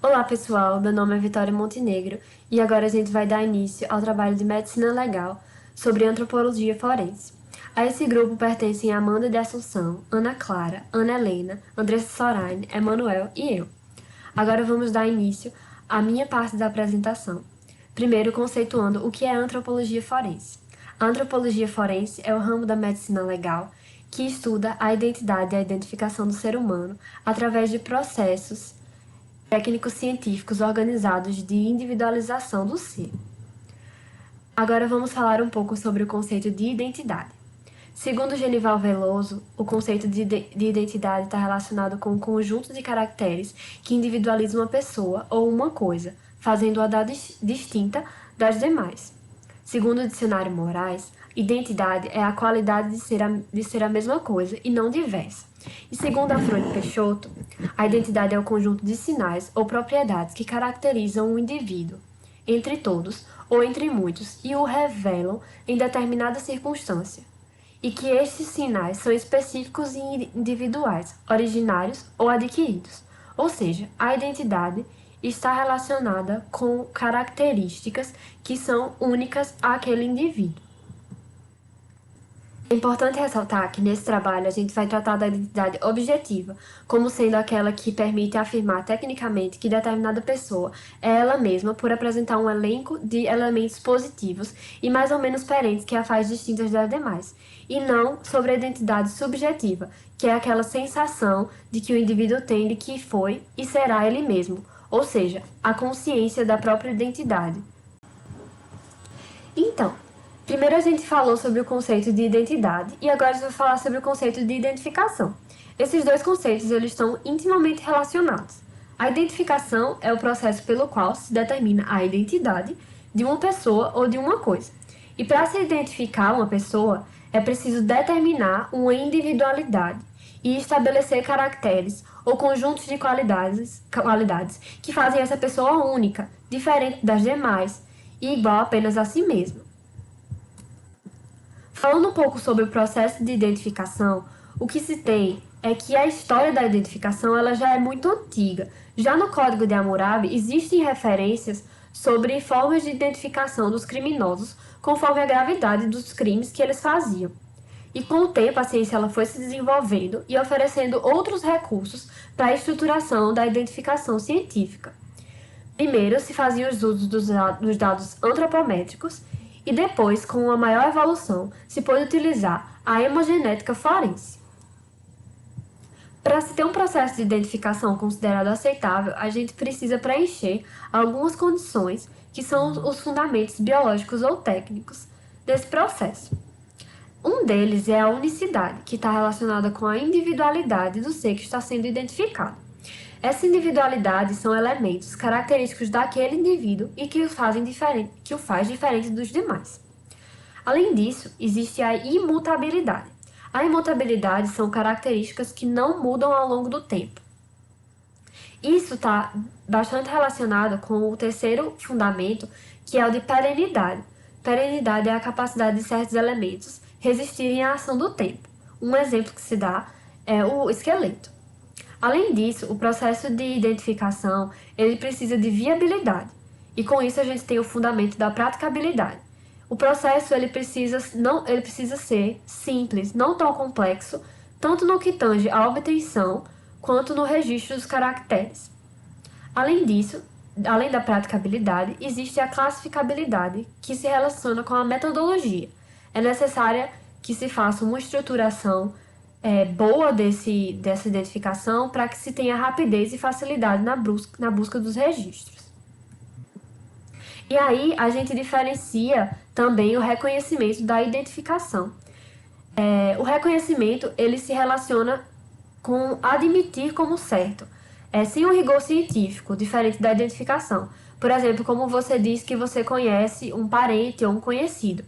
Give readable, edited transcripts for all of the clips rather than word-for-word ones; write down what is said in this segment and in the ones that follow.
Olá pessoal, meu nome é Vitória Montenegro e agora a gente vai dar início ao trabalho de Medicina Legal sobre Antropologia Forense. A esse grupo pertencem Amanda de Assunção, Ana Clara, Ana Helena, Andressa Soraine, Emanuel e eu. Agora vamos dar início à minha parte da apresentação. Primeiro, conceituando o que é Antropologia Forense. A Antropologia Forense é o ramo da medicina legal que estuda a identidade e a identificação do ser humano através de processos técnicos científicos organizados de individualização do ser. Agora vamos falar um pouco sobre o conceito de identidade. Segundo Genival Veloso, o conceito de identidade está relacionado com um conjunto de caracteres que individualiza uma pessoa ou uma coisa, fazendo-a distinta das demais. Segundo o dicionário Moraes, identidade é a qualidade de ser a mesma coisa e não diversa. E segundo a Freud Peixoto, a identidade é o conjunto de sinais ou propriedades que caracterizam um indivíduo, entre todos ou entre muitos, e o revelam em determinada circunstância. E que estes sinais são específicos e individuais, originários ou adquiridos. Ou seja, a identidade está relacionada com características que são únicas àquele indivíduo. É importante ressaltar que nesse trabalho a gente vai tratar da identidade objetiva, como sendo aquela que permite afirmar tecnicamente que determinada pessoa é ela mesma por apresentar um elenco de elementos positivos e mais ou menos perentes que a faz distintas das demais, e não sobre a identidade subjetiva, que é aquela sensação de que o indivíduo tem de que foi e será ele mesmo, ou seja, a consciência da própria identidade. Então, primeiro a gente falou sobre o conceito de identidade e agora a gente vai falar sobre o conceito de identificação. Esses dois conceitos eles estão intimamente relacionados. A identificação é o processo pelo qual se determina a identidade de uma pessoa ou de uma coisa. E para se identificar uma pessoa, é preciso determinar uma individualidade e estabelecer caracteres ou conjuntos de qualidades que fazem essa pessoa única, diferente das demais e igual apenas a si mesma. Falando um pouco sobre o processo de identificação, o que se tem é que a história da identificação ela já é muito antiga. Já no Código de Hammurabi existem referências sobre formas de identificação dos criminosos conforme a gravidade dos crimes que eles faziam. E com o tempo a ciência ela foi se desenvolvendo e oferecendo outros recursos para a estruturação da identificação científica. Primeiro se faziam os usos dos dados antropométricos e depois, com uma maior evolução, se pôde utilizar a hemogenética forense. Para se ter um processo de identificação considerado aceitável, a gente precisa preencher algumas condições que são os fundamentos biológicos ou técnicos desse processo. Um deles é a unicidade, que está relacionada com a individualidade do ser que está sendo identificado. Essa individualidade são elementos característicos daquele indivíduo e que o faz diferente dos demais. Além disso, existe a imutabilidade. A imutabilidade são características que não mudam ao longo do tempo. Isso está bastante relacionado com o terceiro fundamento, que é o de perenidade. Perenidade é a capacidade de certos elementos resistirem à ação do tempo. Um exemplo que se dá é o esqueleto. Além disso, o processo de identificação ele precisa de viabilidade, e com isso a gente tem o fundamento da praticabilidade. O processo ele precisa ser simples, não tão complexo, tanto no que tange à obtenção, quanto no registro dos caracteres. Além disso, além da praticabilidade, existe a classificabilidade, que se relaciona com a metodologia. É necessária que se faça uma estruturação boa dessa identificação para que se tenha rapidez e facilidade na busca dos registros. E aí a gente diferencia também o reconhecimento da identificação. O reconhecimento ele se relaciona com admitir como certo, sem um rigor científico, diferente da identificação. Por exemplo, como você diz que você conhece um parente ou um conhecido.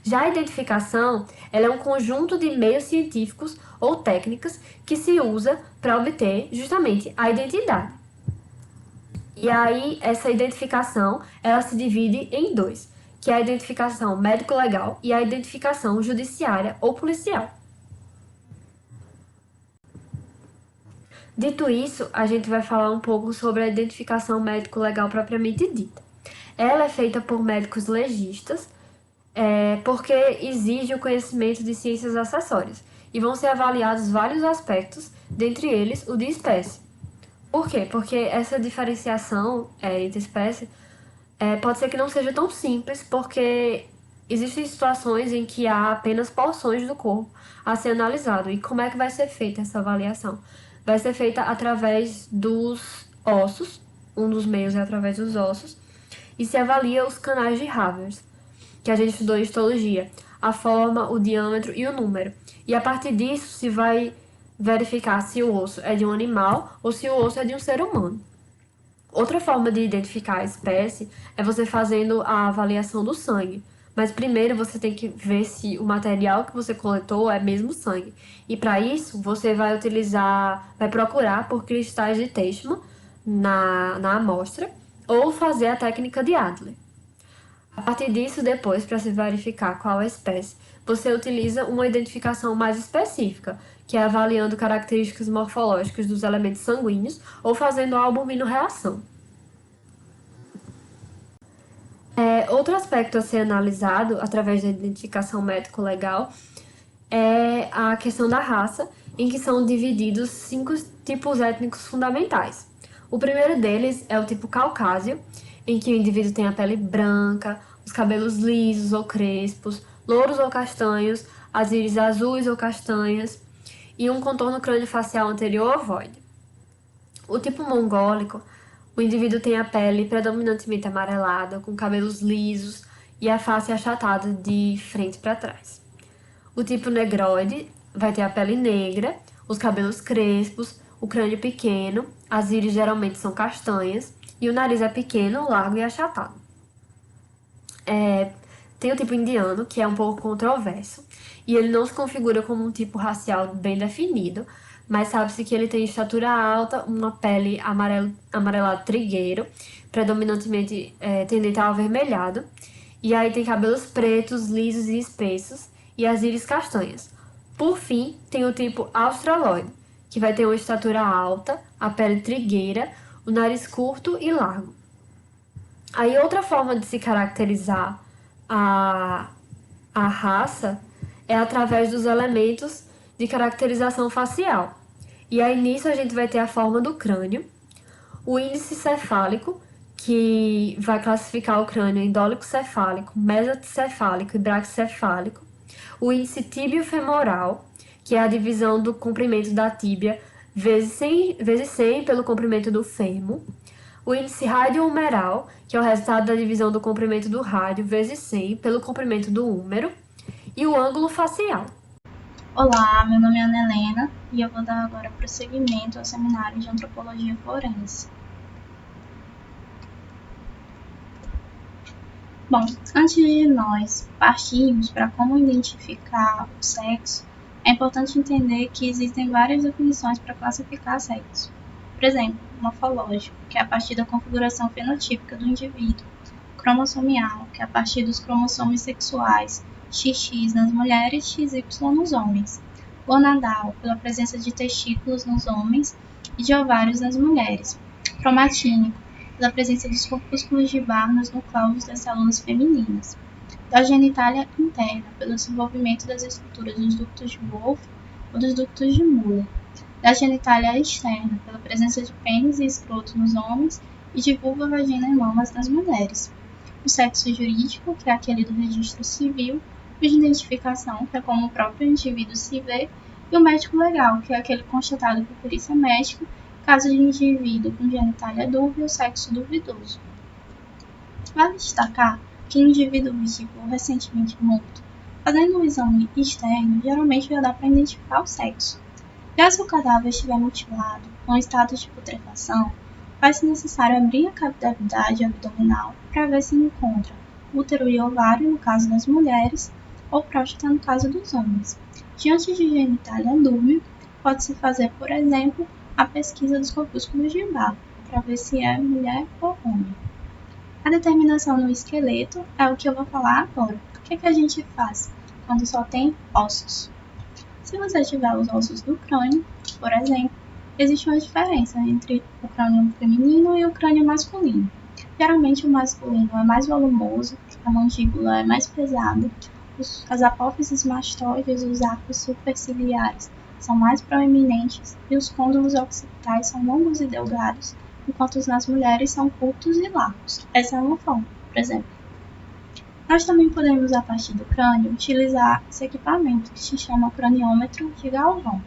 Já a identificação ela é um conjunto de meios científicos ou técnicas que se usa para obter justamente a identidade. E aí, essa identificação ela se divide em dois, que é a identificação médico-legal e a identificação judiciária ou policial. Dito isso, a gente vai falar um pouco sobre a identificação médico-legal propriamente dita. Ela é feita por médicos legistas, porque exige o conhecimento de ciências acessórias, e vão ser avaliados vários aspectos, dentre eles o de espécie. Por quê? Porque essa diferenciação entre espécie pode ser que não seja tão simples, porque existem situações em que há apenas porções do corpo a ser analisado. E como é que vai ser feita essa avaliação? Vai ser feita através dos ossos, um dos meios é através dos ossos, e se avalia os canais de Havers, que a gente estudou em histologia, a forma, o diâmetro e o número. E a partir disso se vai verificar se o osso é de um animal ou se o osso é de um ser humano. Outra forma de identificar a espécie é você fazendo a avaliação do sangue. Mas primeiro você tem que ver se o material que você coletou é mesmo sangue. E para isso você vai procurar por cristais de Teichmann na amostra ou fazer a técnica de Adler. A partir disso, depois, para se verificar qual é a espécie, você utiliza uma identificação mais específica, que é avaliando características morfológicas dos elementos sanguíneos ou fazendo a albumino-reação. Outro aspecto a ser analisado através da identificação médico-legal é a questão da raça, em que são divididos 5 tipos étnicos fundamentais. O primeiro deles é o tipo caucásio, em que o indivíduo tem a pele branca, os cabelos lisos ou crespos, louros ou castanhos, as íris azuis ou castanhas e um contorno crânio-facial anterior ovoide. O tipo mongólico, o indivíduo tem a pele predominantemente amarelada, com cabelos lisos e a face achatada de frente para trás. O tipo negroide vai ter a pele negra, os cabelos crespos, o crânio pequeno, as íris geralmente são castanhas e o nariz é pequeno, largo e achatado. Tem o tipo indiano, que é um pouco controverso, e ele não se configura como um tipo racial bem definido, mas sabe-se que ele tem estatura alta, uma pele amarelado trigueiro, predominantemente tendente ao avermelhado, e aí tem cabelos pretos, lisos e espessos, e as íris castanhas. Por fim, tem o tipo australoide, que vai ter uma estatura alta, a pele trigueira, o nariz curto e largo. Aí outra forma de se caracterizar a raça é através dos elementos de caracterização facial. E aí nisso a gente vai ter a forma do crânio, o índice cefálico, que vai classificar o crânio em dólico-cefálico, mesocefálico e braquicefálico, o índice tíbio-femoral, que é a divisão do comprimento da tíbia vezes 100 pelo comprimento do fêmur, o índice rádio-humeral, que é o resultado da divisão do comprimento do rádio vezes 100 pelo comprimento do húmero, e o ângulo facial. Olá, meu nome é Ana Helena e eu vou dar agora prosseguimento ao seminário de Antropologia Forense. Bom, antes de nós partirmos para como identificar o sexo, é importante entender que existem várias definições para classificar sexo. Por exemplo, morfológico, que é a partir da configuração fenotípica do indivíduo, cromossomial, que é a partir dos cromossomos sexuais, XX nas mulheres, XY nos homens, gonadal, pela presença de testículos nos homens e de ovários nas mulheres, cromatínico, pela presença dos corpúsculos de Barr nos nucleus das células femininas, da genitália interna, pelo desenvolvimento das estruturas dos ductos de Wolff ou dos ductos de Muller, da genitália externa, pela presença de pênis e escroto nos homens e de vulva, vagina e mamas nas mulheres, o sexo jurídico, que é aquele do registro civil, o de identificação, que é como o próprio indivíduo se vê, e o médico legal, que é aquele constatado por perícia médica, caso de indivíduo com genitália dúbia ou sexo duvidoso. Vale destacar que indivíduo vivo ou recentemente morto, fazendo um exame externo, geralmente já dá para identificar o sexo. Já se o cadáver estiver mutilado, ou em estado de putrefação, vai-se necessário abrir a cavidade abdominal para ver se encontra útero e ovário no caso das mulheres ou próstata no caso dos homens. Diante de genitália dúbia, pode-se fazer, por exemplo, a pesquisa dos corpúsculos de Barr, para ver se é mulher ou homem. A determinação no esqueleto é o que eu vou falar agora. O que a gente faz quando só tem ossos? Se você tiver os ossos do crânio, por exemplo, Existe uma diferença entre o crânio feminino e o crânio masculino. Geralmente o masculino é mais volumoso, a mandíbula é mais pesada, as apófises mastoides e os arcos superciliares são mais proeminentes e os côndilos occipitais são longos e delgados, enquanto os nas mulheres são curtos e largos. Essa é uma forma, por exemplo. Nós também podemos, a partir do crânio, utilizar esse equipamento que se chama craniômetro de Galvão.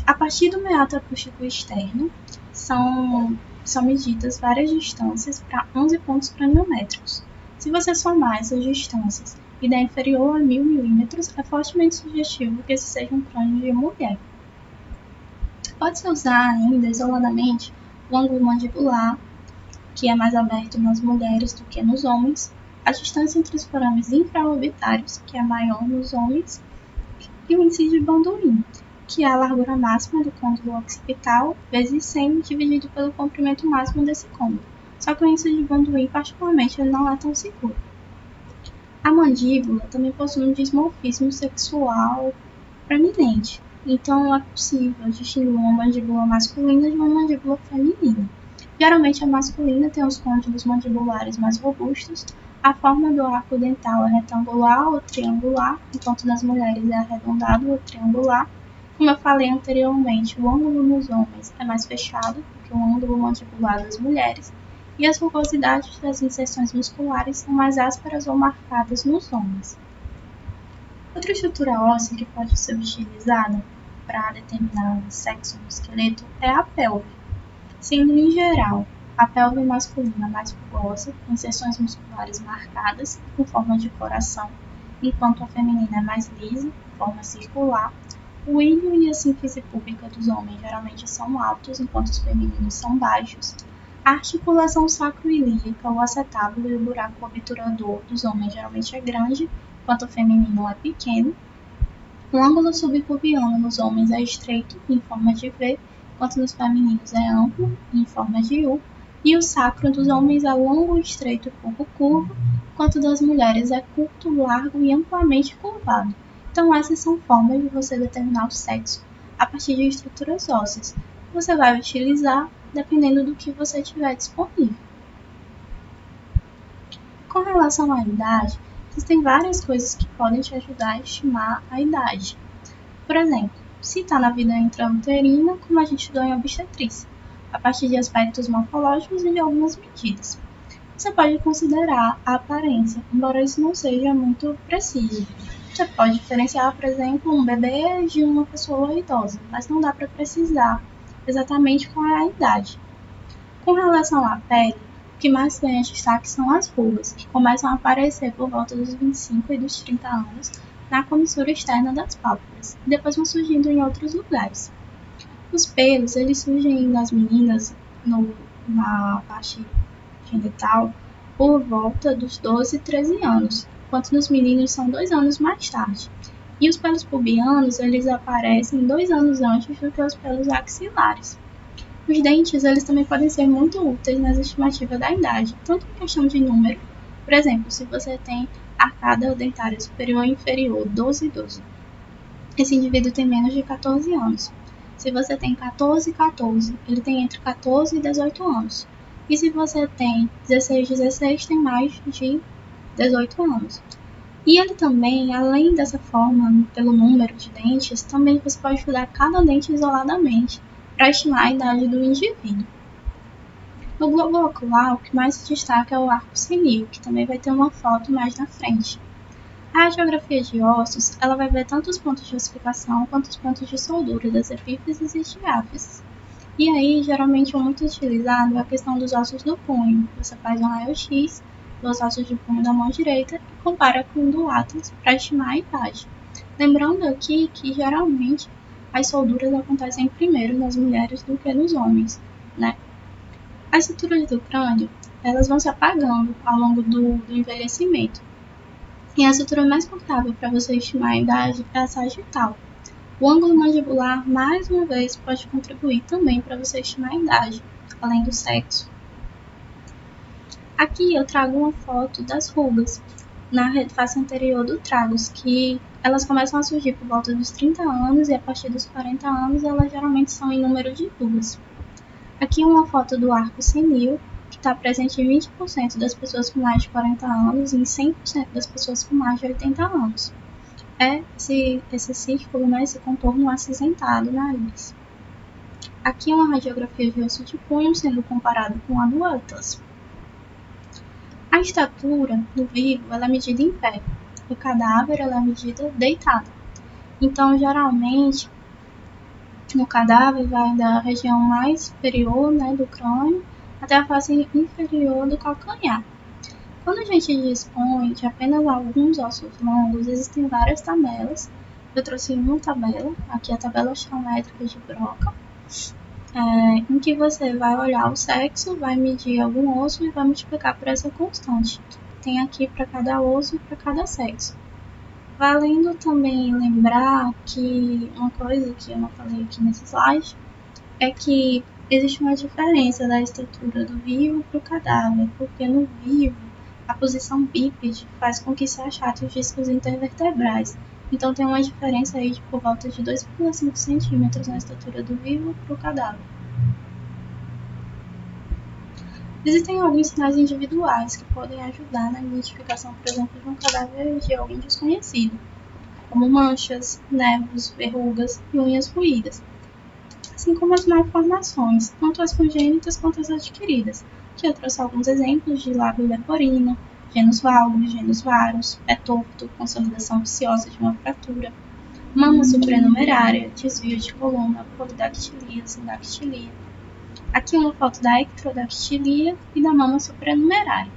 A partir do meato acústico externo, são medidas várias distâncias para 11 pontos craniométricos. Se você somar essas distâncias e der inferior a 1000 milímetros, é fortemente sugestivo que esse seja um crânio de mulher. Pode-se usar ainda isoladamente o ângulo mandibular, que é mais aberto nas mulheres do que nos homens, a distância entre os forames infraorbitários, que é maior nos homens, e o índice de Bandurin, que é a largura máxima do côndilo occipital vezes 100 dividido pelo comprimento máximo desse côndilo. Só que o índice de Bandurin, particularmente, ele não é tão seguro. A mandíbula também possui um dimorfismo sexual proeminente, então é possível distinguir uma mandíbula masculina de uma mandíbula feminina. Geralmente a masculina tem os côndilos mandibulares mais robustos, a forma do arco dental é retangular ou triangular, enquanto nas mulheres é arredondado ou triangular. Como eu falei anteriormente, o ângulo nos homens é mais fechado do que o ângulo mandibular das mulheres, e as rugosidades das inserções musculares são mais ásperas ou marcadas nos homens. Outra estrutura óssea que pode ser utilizada para determinar o sexo do esqueleto é a pelve, sendo em geral a pelve masculina mais rugosa, com inserções musculares marcadas com forma de coração, enquanto a feminina é mais lisa, forma circular. O ilho e a sínfise púbica dos homens geralmente são altos, enquanto os femininos são baixos. A articulação sacroiliaca, o acetábulo e o buraco obturador dos homens geralmente é grande, enquanto o feminino é pequeno. O ângulo subpubiano nos homens é estreito, em forma de V, enquanto nos femininos é amplo, em forma de U. E o sacro dos homens é longo, estreito e pouco curvo, enquanto das mulheres é curto, largo e amplamente curvado. Então essas são formas de você determinar o sexo a partir de estruturas ósseas, que você vai utilizar dependendo do que você tiver disponível. Com relação à idade, existem várias coisas que podem te ajudar a estimar a idade. Por exemplo, se está na vida intrauterina, como a gente estudou em obstetrícia, a partir de aspectos morfológicos e de algumas medidas. Você pode considerar a aparência, embora isso não seja muito preciso. Você pode diferenciar, por exemplo, um bebê de uma pessoa idosa, mas não dá para precisar exatamente qual é a idade. Com relação à pele, o que mais ganha destaque são as rugas, que começam a aparecer por volta dos 25 e dos 30 anos na comissura externa das pálpebras, e depois vão surgindo em outros lugares. Os pelos, eles surgem nas meninas na parte genital por volta dos 12 e 13 anos, enquanto nos meninos são 2 anos mais tarde. E os pelos pubianos, eles aparecem 2 anos antes do que os pelos axilares. Os dentes, eles também podem ser muito úteis nas estimativas da idade, tanto em questão de número, por exemplo, se você tem arcada dentária superior e inferior 12 e 12, esse indivíduo tem menos de 14 anos. Se você tem 14 e 14, ele tem entre 14 e 18 anos. E se você tem 16 e 16, tem mais de 18 anos. E ele também, além dessa forma, pelo número de dentes, também você pode estudar cada dente isoladamente para estimar a idade do indivíduo. No globo ocular, o que mais se destaca é o arco senil, que também vai ter uma foto mais na frente. A radiografia de ossos, ela vai ver tanto os pontos de ossificação quanto os pontos de soldura das epífises e diáfises. E aí, geralmente, é muito utilizado a questão dos ossos do punho. Você faz um raio-x dos ossos de punho da mão direita e compara com o do látex para estimar a idade. Lembrando aqui que, geralmente, as solduras acontecem primeiro nas mulheres do que nos homens, né? As estruturas do crânio, elas vão se apagando ao longo do envelhecimento. E a estrutura mais confiável para você estimar a idade é a sagital. O ângulo mandibular, mais uma vez, pode contribuir também para você estimar a idade, além do sexo. Aqui eu trago uma foto das rugas na face anterior do tragus, que Elas começam a surgir por volta dos 30 anos e a partir dos 40 anos elas geralmente são em número de duas. Aqui uma foto do arco senil, que está presente em 20% das pessoas com mais de 40 anos e em 100% das pessoas com mais de 80 anos. É esse círculo, né, esse contorno acinzentado na íris. Aqui uma radiografia de osso de punho sendo comparado com a do Atlas. A estatura do vivo ela é medida em pé, o cadáver ela é medida deitada. Então, geralmente, no cadáver vai da região mais superior, né, do crânio até a face inferior do calcanhar. Quando a gente dispõe de apenas alguns ossos longos, existem várias tabelas. Eu trouxe uma tabela, aqui a tabela geométrica de Broca, em que você vai olhar o sexo, vai medir algum osso e vai multiplicar por essa constante. Tem aqui para cada osso e para cada sexo. Valendo também lembrar que uma coisa que eu não falei aqui nesse slide é que existe uma diferença da estatura do vivo para o cadáver, porque no vivo a posição bípede faz com que se achate os discos intervertebrais. Então tem uma diferença aí de por volta de 2,5 centímetros na estatura do vivo para o cadáver. Existem alguns sinais individuais que podem ajudar na identificação, por exemplo, de um cadáver de alguém desconhecido, como manchas, nervos, verrugas e unhas roídas, assim como as malformações, tanto as congênitas quanto as adquiridas, que eu trouxe alguns exemplos de lábio leporino, gênus valgus, gênus varus, pé torto, consolidação viciosa de uma fratura, mama supranumerária, desvio de coluna, polidactilia, sindactilia. Aqui uma foto da ectrodactilia e da mama supranumerária.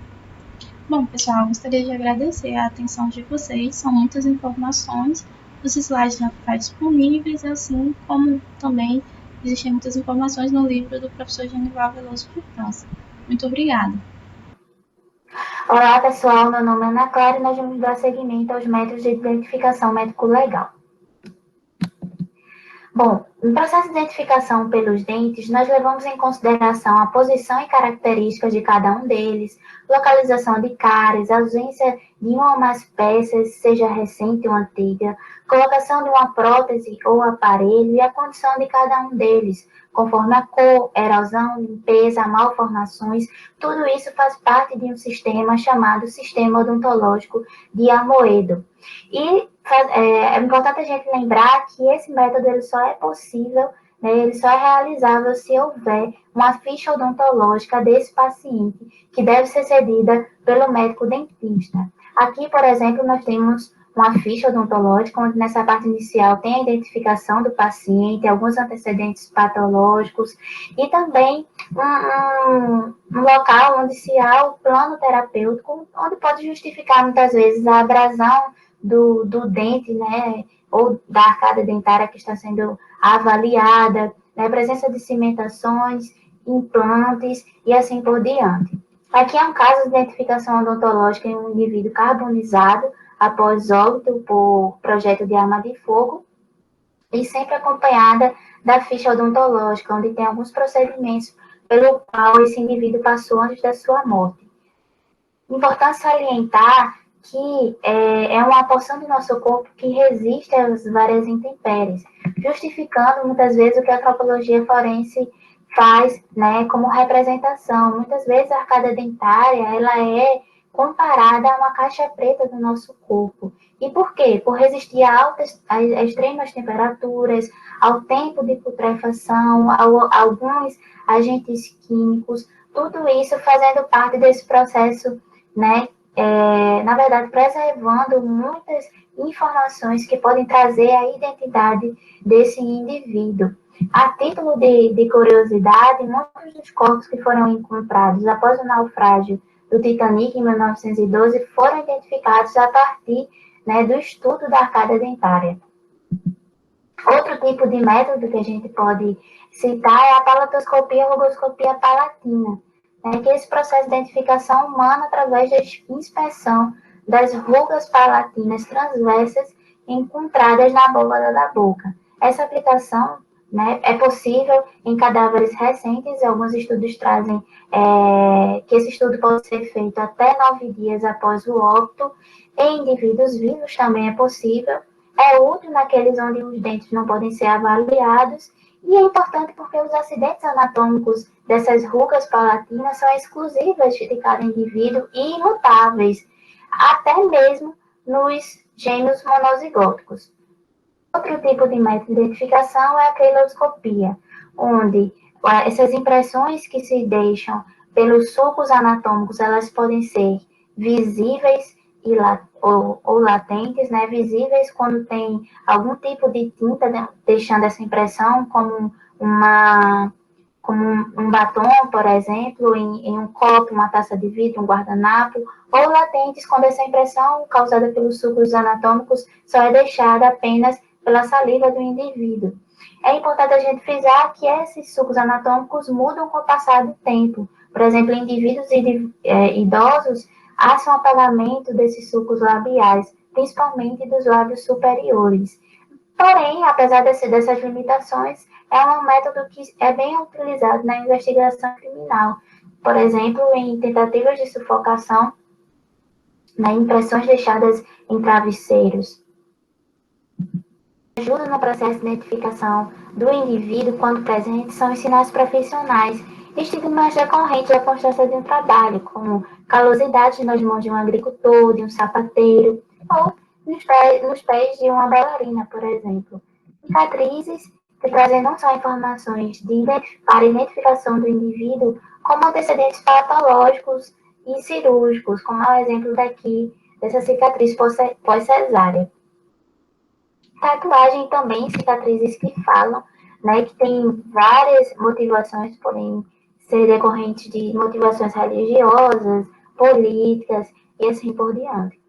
Bom, pessoal, gostaria de agradecer a atenção de vocês, são muitas informações, os slides já estão disponíveis, assim como também existem muitas informações no livro do professor Genival Veloso de França. Muito obrigada. Olá, pessoal, meu nome é Ana Clara e nós vamos dar seguimento aos métodos de identificação médico-legal. Bom, no processo de identificação pelos dentes, nós levamos em consideração a posição e características de cada um deles, localização de cáries, ausência de uma ou mais peças, seja recente ou antiga, colocação de uma prótese ou aparelho e a condição de cada um deles, conforme a cor, erosão, limpeza, malformações, tudo isso faz parte de um sistema chamado Sistema Odontológico de Amoedo. E é importante a gente lembrar que esse método ele só é possível, né, ele só é realizável se houver uma ficha odontológica desse paciente, que deve ser cedida pelo médico dentista. Aqui, por exemplo, nós temos uma ficha odontológica, onde nessa parte inicial tem a identificação do paciente, alguns antecedentes patológicos, e também um local onde se há o plano terapêutico, onde pode justificar muitas vezes a abrasão do dente, né, ou da arcada dentária que está sendo avaliada, né, presença de cimentações, implantes e assim por diante. Aqui é um caso de identificação odontológica em um indivíduo carbonizado após óbito por projeto de arma de fogo e sempre acompanhada da ficha odontológica, onde tem alguns procedimentos pelo qual esse indivíduo passou antes da sua morte. Importante salientar que é uma porção do nosso corpo que resiste às várias intempéries, justificando muitas vezes o que a antropologia forense faz, né, como representação. Muitas vezes a arcada dentária ela é comparada a uma caixa preta do nosso corpo. E por quê? Por resistir a extremas temperaturas, ao tempo de putrefação, a alguns agentes químicos, tudo isso fazendo parte desse processo, né, na verdade, preservando muitas informações que podem trazer a identidade desse indivíduo. A título de curiosidade, muitos dos corpos que foram encontrados após o naufrágio do Titanic em 1912 foram identificados a partir, né, do estudo da arcada dentária. Outro tipo de método que a gente pode citar é a palatoscopia ou rugoscopia palatina, que é esse processo de identificação humana através da inspeção das rugas palatinas transversas encontradas na abóbada da boca. Essa aplicação, né, é possível em cadáveres recentes, alguns estudos trazem que esse estudo pode ser feito até 9 dias após o óbito, em indivíduos vivos também é possível, É útil naqueles onde os dentes não podem ser avaliados e é importante porque os acidentes anatômicos dessas rugas palatinas são exclusivas de cada indivíduo e imutáveis, até mesmo nos gêmeos monozigóticos. Outro tipo de método de identificação é a queiloscopia, onde essas impressões que se deixam pelos sulcos anatômicos, elas podem ser visíveis ou latentes, né? Visíveis quando tem algum tipo de tinta, né? Deixando essa impressão, como um batom, por exemplo, em um copo, uma taça de vidro, um guardanapo, ou latentes quando essa impressão causada pelos sucos anatômicos só é deixada apenas pela saliva do indivíduo. É importante a gente frisar que esses sucos anatômicos mudam com o passar do tempo. Por exemplo, em indivíduos idosos, há-se um apagamento desses sucos labiais, principalmente dos lábios superiores. Porém, apesar dessas limitações, é um método que é bem utilizado na investigação criminal. Por exemplo, em tentativas de sufocação, impressões deixadas em travesseiros. Ajuda no processo de identificação do indivíduo quando presente são os sinais profissionais, estigmas decorrentes da constância de um trabalho, como calosidade nas mãos de um agricultor, de um sapateiro, ou nos pés de uma bailarina, por exemplo. Cicatrizes que trazem não só informações para identificação do indivíduo, como antecedentes patológicos e cirúrgicos, como é o exemplo daqui dessa cicatriz pós-cesárea. Tatuagem também, cicatrizes que falam, né, que tem várias motivações, podem ser decorrentes de motivações religiosas, políticas e assim por diante.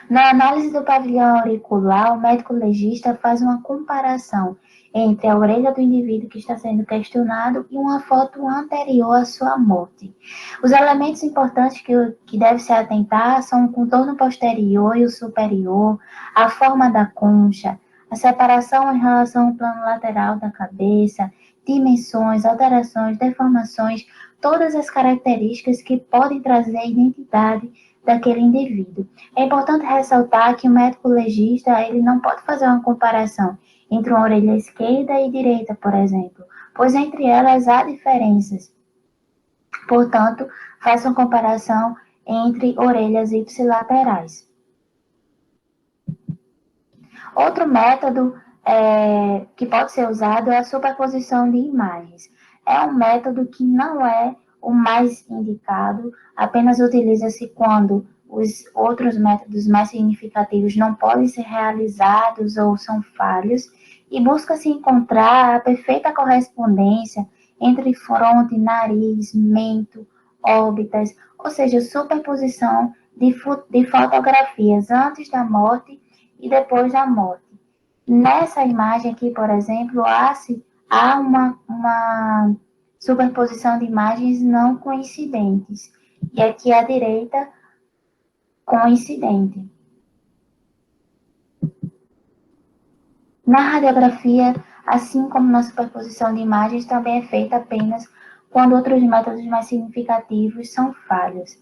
Na análise do pavilhão auricular, o médico legista faz uma comparação entre a orelha do indivíduo que está sendo questionado e uma foto anterior à sua morte. Os elementos importantes que deve se atentar são o contorno posterior e o superior, a forma da concha, a separação em relação ao plano lateral da cabeça, dimensões, alterações, deformações, todas as características que podem trazer a identidade daquele indivíduo. É importante ressaltar que o médico legista ele não pode fazer uma comparação entre uma orelha esquerda e direita, por exemplo, pois entre elas há diferenças. Portanto, faça uma comparação entre orelhas ipsilaterais. Outro método que pode ser usado é a superposição de imagens. É um método que não é o mais indicado, apenas utiliza-se quando os outros métodos mais significativos não podem ser realizados ou são falhos, e busca-se encontrar a perfeita correspondência entre fronte, nariz, mento, órbitas, ou seja, superposição de fotografias antes da morte e depois da morte. Nessa imagem aqui, por exemplo, há uma superposição de imagens não coincidentes. E aqui à direita, coincidente. Na radiografia, assim como na superposição de imagens, também é feita apenas quando outros métodos mais significativos são falhos.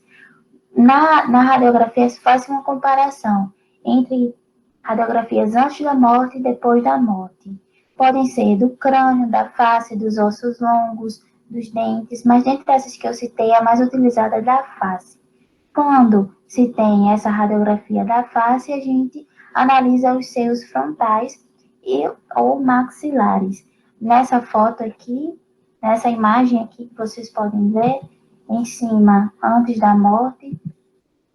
Na radiografia, se faz uma comparação entre radiografias antes da morte e depois da morte. Podem ser do crânio, da face, dos ossos longos, dos dentes, mas dentre essas que eu citei, a mais utilizada é da face. Quando se tem essa radiografia da face, a gente analisa os seios frontais ou maxilares. Nessa foto aqui, nessa imagem aqui que vocês podem ver, em cima, antes da morte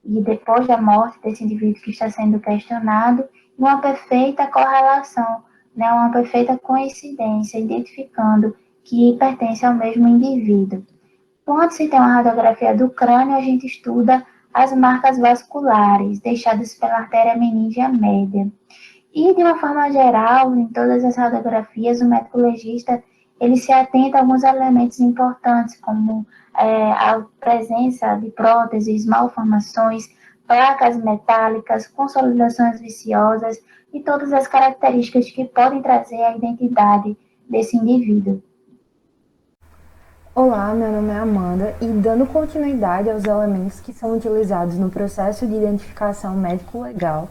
e depois da morte desse indivíduo que está sendo questionado, uma perfeita correlação, né, uma perfeita coincidência, identificando que pertence ao mesmo indivíduo. Quando se tem uma radiografia do crânio, a gente estuda as marcas vasculares deixadas pela artéria meníngea média. E, de uma forma geral, em todas as radiografias, o médico legista ele se atenta a alguns elementos importantes, como a presença de próteses, malformações, placas metálicas, consolidações viciosas e todas as características que podem trazer a identidade desse indivíduo. Olá, meu nome é Amanda e dando continuidade aos elementos que são utilizados no processo de identificação médico-legal,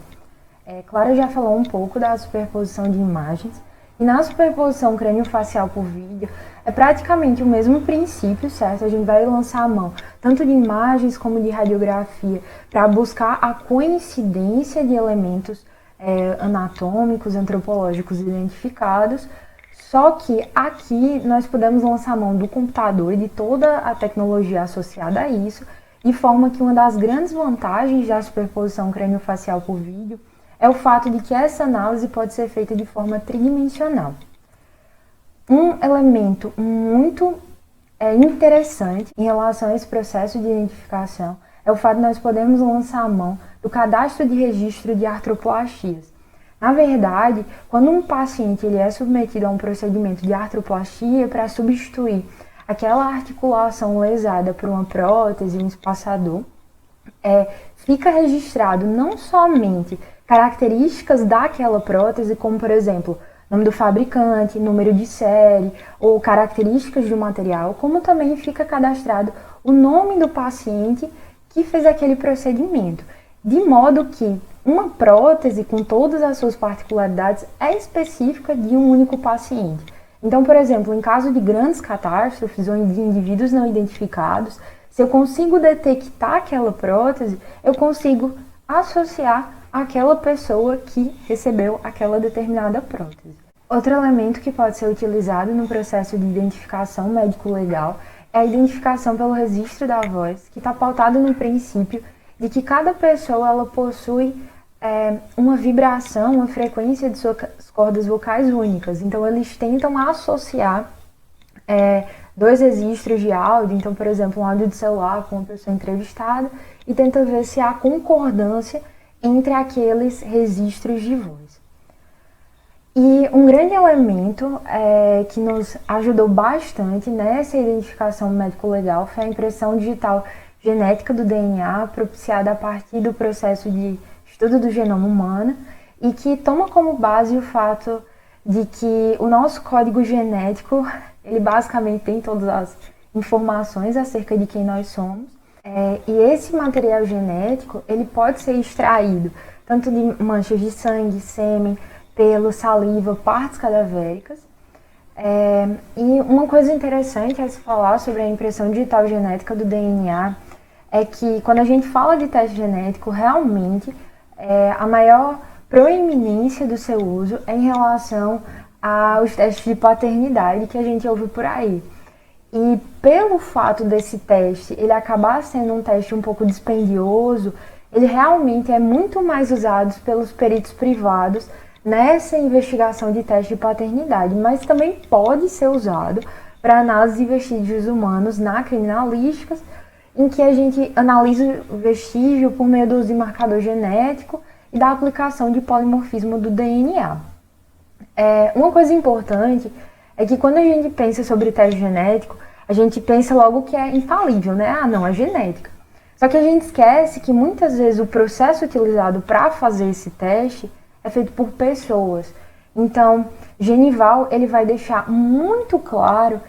Clara já falou um pouco da superposição de imagens e na superposição crânio-facial por vídeo é praticamente o mesmo princípio, certo? A gente vai lançar a mão tanto de imagens como de radiografia para buscar a coincidência de elementos anatômicos, antropológicos identificados. Só que aqui nós podemos lançar a mão do computador e de toda a tecnologia associada a isso, de forma que uma das grandes vantagens da superposição crânio-facial por vídeo é o fato de que essa análise pode ser feita de forma tridimensional. Um elemento muito interessante em relação a esse processo de identificação é o fato de nós podermos lançar a mão do cadastro de registro de artroplastias. Na verdade, quando um paciente ele é submetido a um procedimento de artroplastia para substituir aquela articulação lesada por uma prótese, um espaçador, fica registrado não somente características daquela prótese, como por exemplo, nome do fabricante, número de série ou características do material, como também fica cadastrado o nome do paciente que fez aquele procedimento, de modo que uma prótese com todas as suas particularidades é específica de um único paciente. Então, por exemplo, em caso de grandes catástrofes ou de indivíduos não identificados, se eu consigo detectar aquela prótese, eu consigo associar aquela pessoa que recebeu aquela determinada prótese. Outro elemento que pode ser utilizado no processo de identificação médico-legal é a identificação pelo registro da voz, que está pautado no princípio de que cada pessoa ela possui uma vibração, uma frequência de suas cordas vocais únicas. Então, eles tentam associar dois registros de áudio, então, por exemplo, um áudio de celular com uma pessoa entrevistada, e tenta ver se há concordância entre aqueles registros de voz. E um grande elemento que nos ajudou bastante nessa identificação médico-legal foi a impressão digital genética do DNA, propiciada a partir do processo de estudo do genoma humano, e que toma como base o fato de que o nosso código genético, ele basicamente tem todas as informações acerca de quem nós somos, e esse material genético, ele pode ser extraído tanto de manchas de sangue, sêmen, pelo, saliva, partes cadavéricas. E uma coisa interessante a se falar sobre a impressão digital genética do DNA é que quando a gente fala de teste genético, realmente a maior proeminência do seu uso é em relação aos testes de paternidade que a gente ouve por aí. E pelo fato desse teste ele acabar sendo um teste um pouco dispendioso, ele realmente é muito mais usado pelos peritos privados nessa investigação de teste de paternidade, mas também pode ser usado para análise de vestígios humanos na criminalística, em que a gente analisa o vestígio por meio do uso de marcador genético e da aplicação de polimorfismo do DNA. Uma coisa importante é que quando a gente pensa sobre teste genético, a gente pensa logo que é infalível, né? Ah, não, é genética. Só que a gente esquece que muitas vezes o processo utilizado para fazer esse teste é feito por pessoas. Então, Genival ele vai deixar muito claro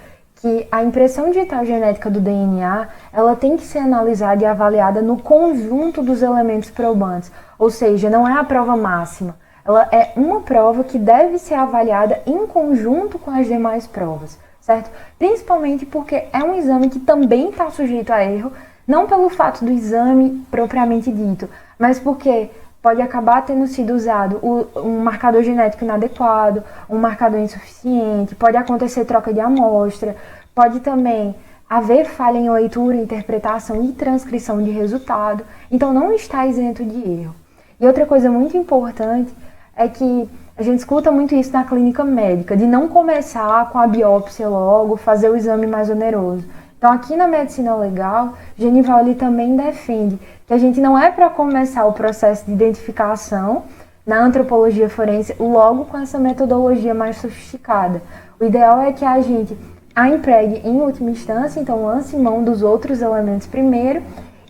que a impressão digital genética do DNA ela tem que ser analisada e avaliada no conjunto dos elementos probantes. Ou seja, não é a prova máxima. Ela é uma prova que deve ser avaliada em conjunto com as demais provas, certo? Principalmente porque é um exame que também está sujeito a erro, não pelo fato do exame propriamente dito, mas porque pode acabar tendo sido usado um marcador genético inadequado, um marcador insuficiente, pode acontecer troca de amostra, pode também haver falha em leitura, interpretação e transcrição de resultado, então não está isento de erro. E outra coisa muito importante é que a gente escuta muito isso na clínica médica, de não começar com a biópsia logo, fazer o exame mais oneroso. Então, aqui na medicina legal, Genival ele também defende que a gente não é para começar o processo de identificação na antropologia forense logo com essa metodologia mais sofisticada. O ideal é que a gente a empregue em última instância, então lance mão dos outros elementos primeiro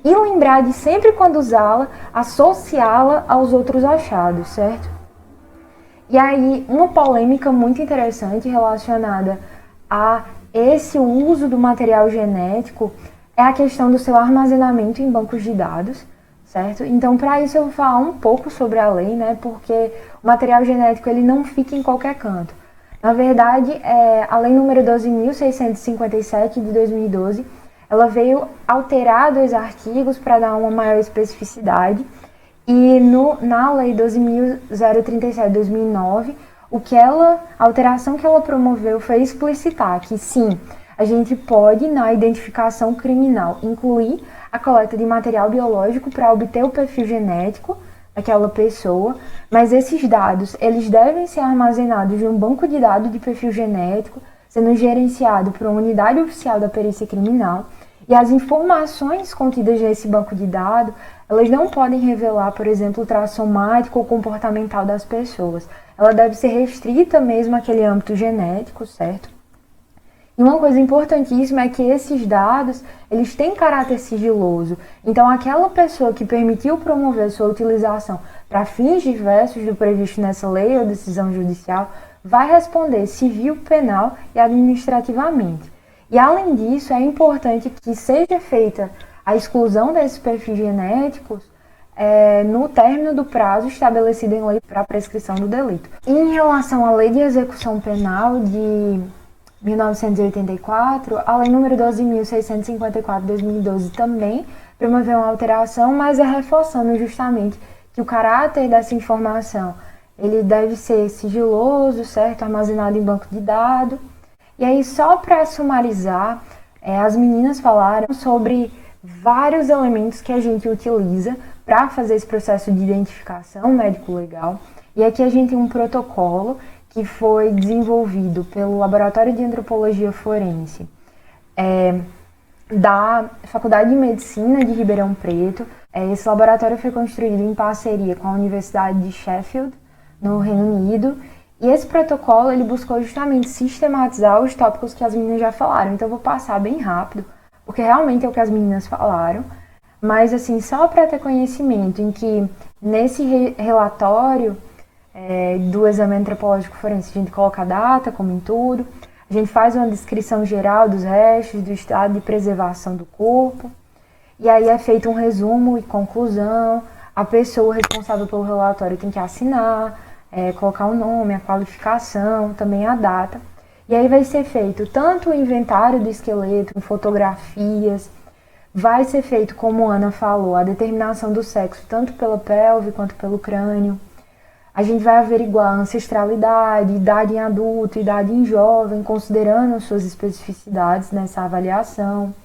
e lembrar de sempre quando usá-la, associá-la aos outros achados, certo? E aí, uma polêmica muito interessante relacionada a esse uso do material genético é a questão do seu armazenamento em bancos de dados, certo? Então, para isso eu vou falar um pouco sobre a lei, né? Porque o material genético ele não fica em qualquer canto. Na verdade, a lei número 12.657 de 2012, ela veio alterar 2 artigos para dar uma maior especificidade. E na lei 12.037 de 2009, a alteração que ela promoveu foi explicitar que sim, a gente pode, na identificação criminal, incluir a coleta de material biológico para obter o perfil genético daquela pessoa, mas esses dados, eles devem ser armazenados em um banco de dados de perfil genético, sendo gerenciado por uma unidade oficial da perícia criminal, e as informações contidas nesse banco de dados, elas não podem revelar, por exemplo, o traço somático ou comportamental das pessoas. Ela deve ser restrita mesmo àquele âmbito genético, certo? E uma coisa importantíssima é que esses dados, eles têm caráter sigiloso. Então, aquela pessoa que permitiu promover sua utilização para fins diversos do previsto nessa lei ou decisão judicial, vai responder civil, penal e administrativamente. E, além disso, é importante que seja feita a exclusão desses perfis genéticos no término do prazo estabelecido em lei para a prescrição do delito. Em relação à Lei de Execução Penal de 1984, a Lei número 12.654 de 2012 também promoveu uma alteração, mas reforçando justamente que o caráter dessa informação ele deve ser sigiloso, certo? Armazenado em banco de dados. E aí, só para sumarizar, as meninas falaram sobre vários elementos que a gente utiliza para fazer esse processo de identificação médico-legal. E aqui a gente tem um protocolo que foi desenvolvido pelo Laboratório de Antropologia Forense da Faculdade de Medicina de Ribeirão Preto. Esse laboratório foi construído em parceria com a Universidade de Sheffield, no Reino Unido. E esse protocolo ele buscou justamente sistematizar os tópicos que as meninas já falaram. Então eu vou passar bem rápido, porque realmente é o que as meninas falaram. Mas assim, só para ter conhecimento em que nesse relatório do exame antropológico forense a gente coloca a data, como em tudo. A gente faz uma descrição geral dos restos, do estado de preservação do corpo. E aí é feito um resumo e conclusão. A pessoa responsável pelo relatório tem que assinar, colocar o nome, a qualificação, também a data. E aí vai ser feito tanto o inventário do esqueleto, com fotografias. Vai ser feito, como a Ana falou, a determinação do sexo, tanto pela pelve quanto pelo crânio. A gente vai averiguar a ancestralidade, idade em adulto, idade em jovem, considerando suas especificidades nessa avaliação.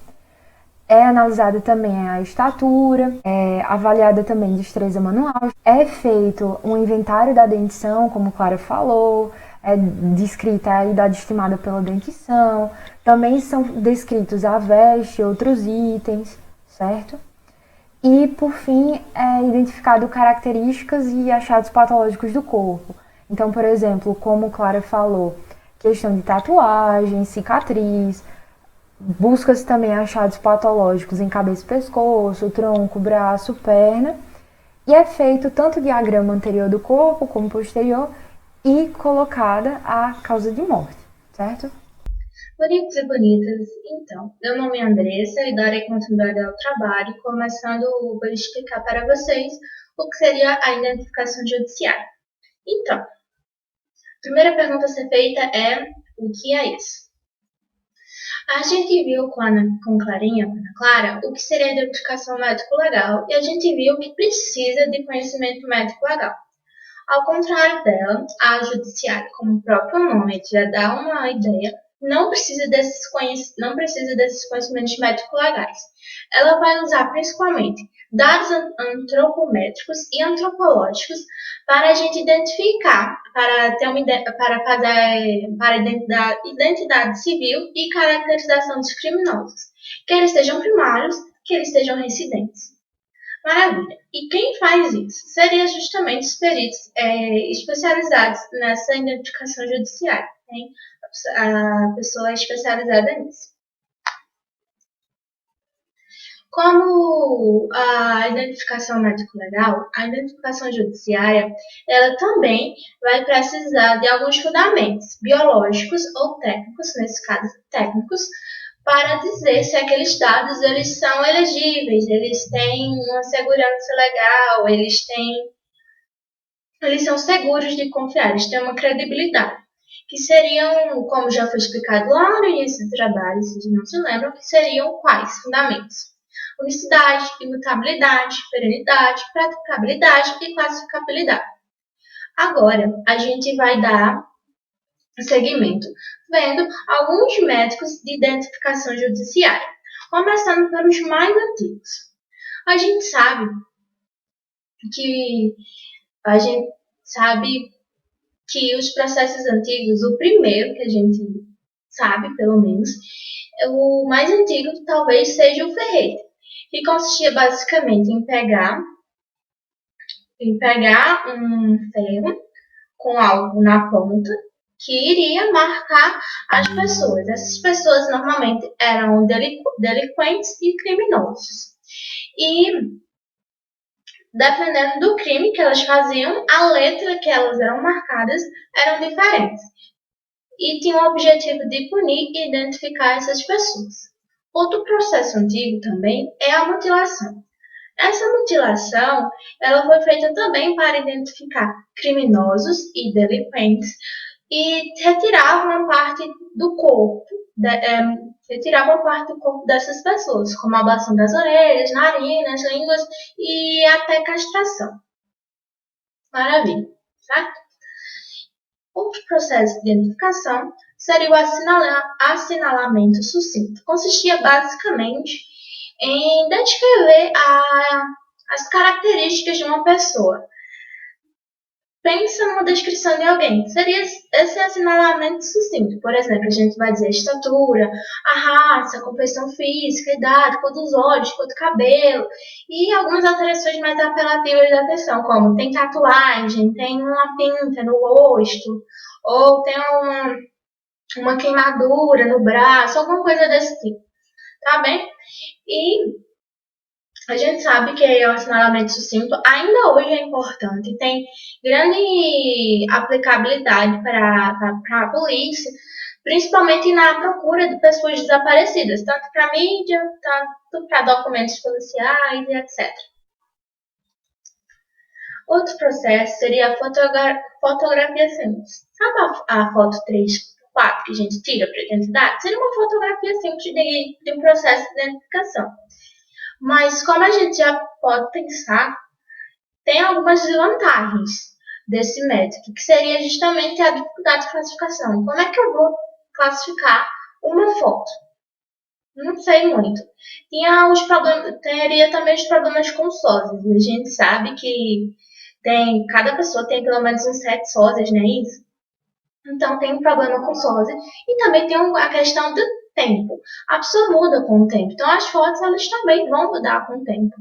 É analisada também a estatura, avaliada também destreza manual. É feito um inventário da dentição, como Clara falou, é descrita a idade estimada pela dentição. Também são descritos a veste e outros itens, certo? E, por fim, é identificado características e achados patológicos do corpo. Então, por exemplo, como Clara falou, questão de tatuagem, cicatriz, busca-se também achados patológicos em cabeça e pescoço, tronco, braço, perna, e é feito tanto o diagrama anterior do corpo como posterior e colocada a causa de morte, certo? Bonitos e bonitas, então, meu nome é Andressa e darei continuidade ao trabalho, começando por explicar para vocês o que seria a identificação judiciária. Então, a primeira pergunta a ser feita é: o que é isso? A gente viu com Clarinha, com a Clara, o que seria a identificação médico-legal e a gente viu que precisa de conhecimento médico-legal. Ao contrário dela, a judiciária, como o próprio nome já dá uma ideia, não precisa desses conhecimentos médico-legais. Ela vai usar principalmente dados antropométricos e antropológicos para a gente identificar, para identidade civil e caracterização dos criminosos, que eles sejam primários, que eles sejam residentes. Maravilha. E quem faz isso? Seria justamente os peritos especializados nessa identificação judiciária. Tem a pessoa especializada nisso. Como a identificação médico-legal, a identificação judiciária, ela também vai precisar de alguns fundamentos biológicos ou técnicos, nesse caso técnicos, para dizer se aqueles dados eles são elegíveis, eles têm uma segurança legal, eles são seguros de confiar, eles têm uma credibilidade, que seriam, como já foi explicado lá no início do trabalho, se não se lembram, que seriam quais fundamentos? Unicidade, imutabilidade, perenidade, praticabilidade e classificabilidade. Agora, a gente vai dar seguimento, vendo alguns métodos de identificação judiciária, começando pelos mais antigos. A gente sabe que os processos antigos, o primeiro que a gente sabe, pelo menos, o mais antigo talvez seja o ferrete, que consistia basicamente em pegar um ferro com algo na ponta que iria marcar as pessoas. Essas pessoas normalmente eram delinquentes e criminosos. E dependendo do crime que elas faziam, a letra que elas eram marcadas eram diferentes. E tinha o objetivo de punir e identificar essas pessoas. Outro processo antigo também é a mutilação. Essa mutilação ela foi feita também para identificar criminosos e delinquentes e retiravam uma parte do corpo, dessas pessoas, como a ablação das orelhas, narinas, línguas e até castração. Maravilha, certo? Outro processo de identificação seria o assinalamento sucinto. Consistia basicamente em descrever as características de uma pessoa. Pensa numa descrição de alguém. Seria esse assinalamento sucinto. Por exemplo, a gente vai dizer a estatura, a raça, a composição física, a idade, cor dos olhos, cor do cabelo e algumas alterações mais apelativas da pessoa, como tem tatuagem, tem uma pinta no rosto, ou tem uma queimadura no braço, alguma coisa desse tipo. Tá bem? E a gente sabe que o assinalamento sucinto ainda hoje é importante, tem grande aplicabilidade para a polícia, principalmente na procura de pessoas desaparecidas, tanto para mídia, tanto para documentos policiais e etc. Outro processo seria a fotografia simples. Sabe a foto 3, 4 que a gente tira para identidade? Seria uma fotografia simples de um processo de identificação. Mas, como a gente já pode pensar, tem algumas desvantagens desse método, que seria justamente a dificuldade de classificação. Como é que eu vou classificar uma foto? Não sei muito. Teria também os problemas com sósias. A gente sabe que cada pessoa tem pelo menos uns 7 sósias, não é isso? Então, tem um problema com sósia. E também tem a questão do tempo. A pessoa muda com o tempo. Então, as fotos elas também vão mudar com o tempo.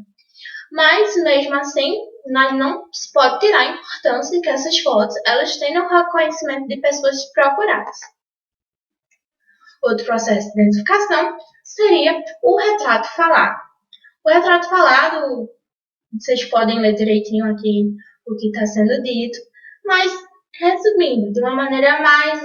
Mas, mesmo assim, nós não se pode tirar a importância de que essas fotos elas tenham reconhecimento de pessoas procuradas. Outro processo de identificação seria o retrato falado. O retrato falado, vocês podem ler direitinho aqui o que está sendo dito, mas, resumindo, de uma maneira mais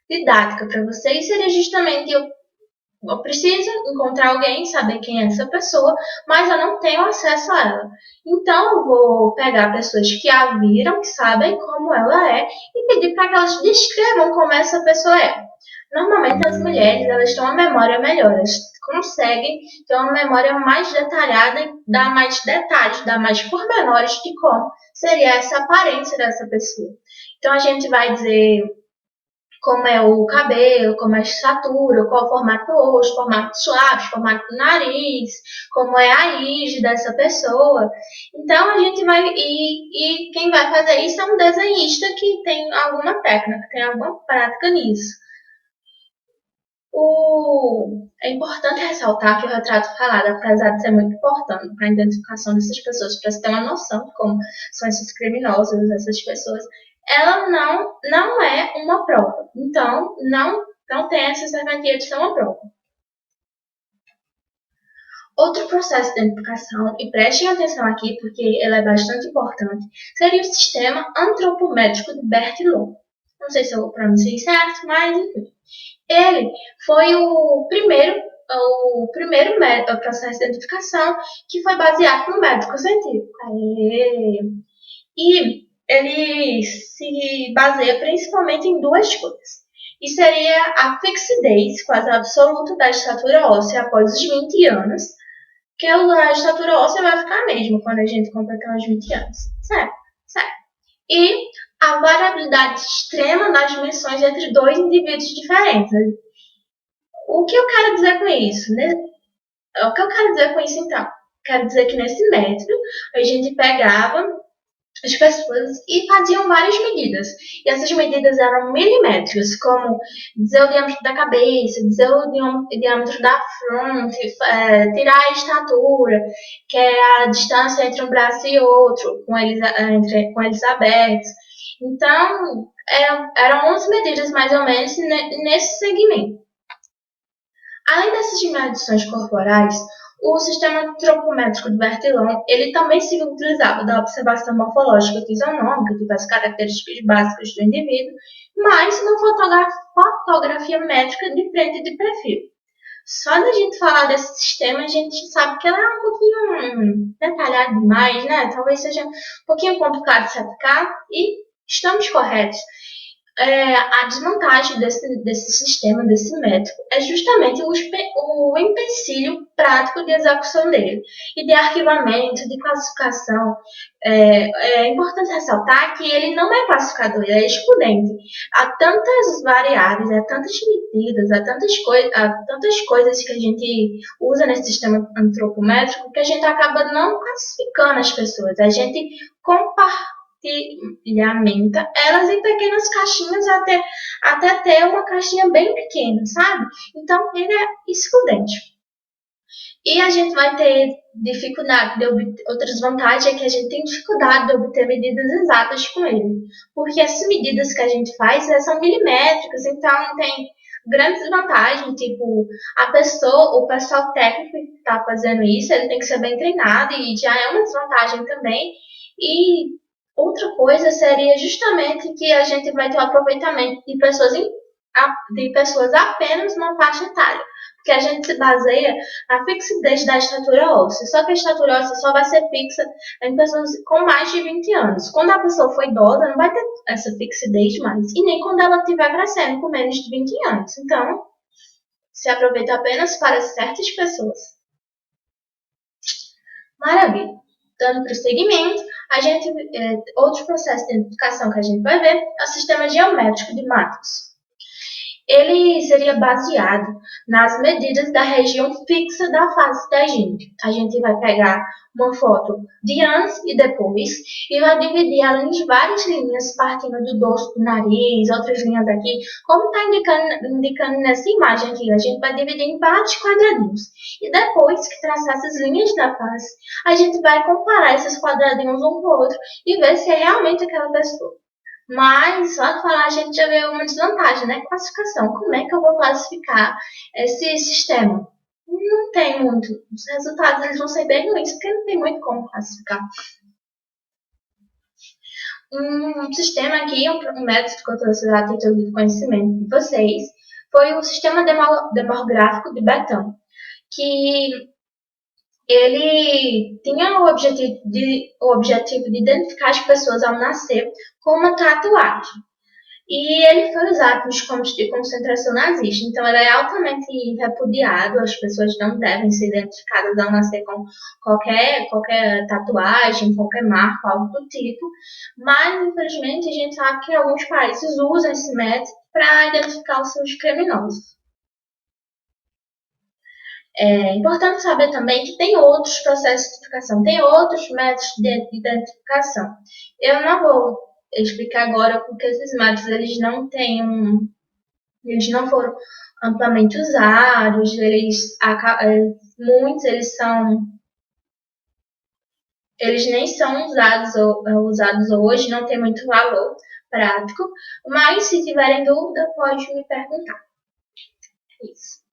didática para vocês, seria justamente eu preciso encontrar alguém, saber quem é essa pessoa, mas eu não tenho acesso a ela. Então, eu vou pegar pessoas que a viram, que sabem como ela é, e pedir para que elas descrevam como essa pessoa é. Normalmente, as mulheres elas têm uma memória melhor, elas conseguem ter uma memória mais detalhada e dar mais detalhes, dar mais pormenores de como seria essa aparência dessa pessoa. Então, a gente vai dizer como é o cabelo, como é a estatura, qual é o formato do rosto, formato dos lábios, formato do nariz, como é a íris dessa pessoa. Então, a gente vai... E quem vai fazer isso é um desenhista que tem alguma técnica, tem alguma prática nisso. É importante ressaltar que o retrato falado, apesar de ser muito importante para a identificação dessas pessoas, para se ter uma noção de como são esses criminosos, essas pessoas, ela não é uma prova. Então, não tem essa serventia de ser uma prova. Outro processo de identificação, e prestem atenção aqui porque ele é bastante importante, seria o sistema antropométrico de Bertillon. Não sei se eu pronunciei certo, mas enfim. Ele foi o primeiro processo de identificação que foi baseado no método científico. E ele se baseia principalmente em duas coisas. E seria a fixidez quase absoluta da estatura óssea após os 20 anos, que a estatura óssea vai ficar a mesma quando a gente completar os 20 anos. Certo? Certo. E a variabilidade extrema nas dimensões entre dois indivíduos diferentes. O que eu quero dizer com isso? Né? O que eu quero dizer com isso, então? Quero dizer que nesse método a gente pegava as pessoas e faziam várias medidas. E essas medidas eram milimétricas, como dizer o diâmetro da cabeça, dizer o diâmetro da fronte, tirar a estatura, que é a distância entre um braço e outro, com eles abertos. Então, eram 11 medidas mais ou menos nesse segmento. Além dessas medições corporais, o sistema antropométrico de Bertillon, ele também se utilizava da observação morfológica fisionômica, tipo as características básicas do indivíduo, mas uma fotografia métrica de frente e de perfil. Só da gente falar desse sistema, a gente sabe que ela é um pouquinho detalhada demais, né? Talvez seja um pouquinho complicado de se aplicar e estamos corretos. A desmontagem desse sistema, desse método, é justamente o empecilho prático de execução dele e de arquivamento, de classificação. É importante ressaltar que ele não é classificador, ele é excludente. Há tantas variáveis, há tantas medidas, há tantas coisas que a gente usa nesse sistema antropométrico que a gente acaba não classificando as pessoas. A gente compartilhamenta elas em pequenas caixinhas até ter uma caixinha bem pequena, sabe? Então, ele é excludente. E a gente vai ter dificuldade de obter, outra desvantagem é que a gente tem dificuldade de obter medidas exatas com ele. Porque essas medidas que a gente faz são milimétricas, então tem grandes vantagens, tipo, o pessoal técnico que está fazendo isso, ele tem que ser bem treinado e já é uma desvantagem também. E outra coisa seria justamente que a gente vai ter o aproveitamento de pessoas apenas numa faixa etária. Porque a gente se baseia na fixidez da estatura óssea. Só que a estatura óssea só vai ser fixa em pessoas com mais de 20 anos. Quando a pessoa for idosa, não vai ter essa fixidez mais. E nem quando ela estiver crescendo com menos de 20 anos. Então, se aproveita apenas para certas pessoas. Maravilha. Dando prosseguimento, outro processo de identificação que a gente vai ver é o sistema geométrico de Matos. Ele seria baseado nas medidas da região fixa da face da gente. A gente vai pegar uma foto de antes e depois e vai dividir ela em várias linhas, partindo do dorso do nariz, outras linhas aqui. Como está indicando nessa imagem aqui, a gente vai dividir em vários quadradinhos. E depois que traçar essas linhas da face, a gente vai comparar esses quadradinhos um com o outro e ver se é realmente aquela pessoa. Mas, só de falar, a gente já vê uma desvantagem, né? Classificação. Como é que eu vou classificar esse sistema? Não tem muito. Os resultados eles vão ser bem ruins, porque não tem muito como classificar. Um sistema aqui, um método que eu trouxe a título de conhecimento de vocês, foi o sistema demográfico de Betão, que ele tinha o objetivo de identificar as pessoas ao nascer com uma tatuagem. E ele foi usado nos campos de concentração nazista. Então, ele é altamente repudiado. As pessoas não devem ser identificadas ao nascer com qualquer tatuagem, qualquer marca, algo do tipo. Mas, infelizmente, a gente sabe que alguns países usam esse método para identificar os seus criminosos. É importante saber também que tem outros processos de identificação, tem outros métodos de identificação. Eu não vou explicar agora porque esses métodos eles não foram amplamente usados, muitos eles nem são usados hoje, não tem muito valor prático, mas se tiverem dúvida pode me perguntar. Isso.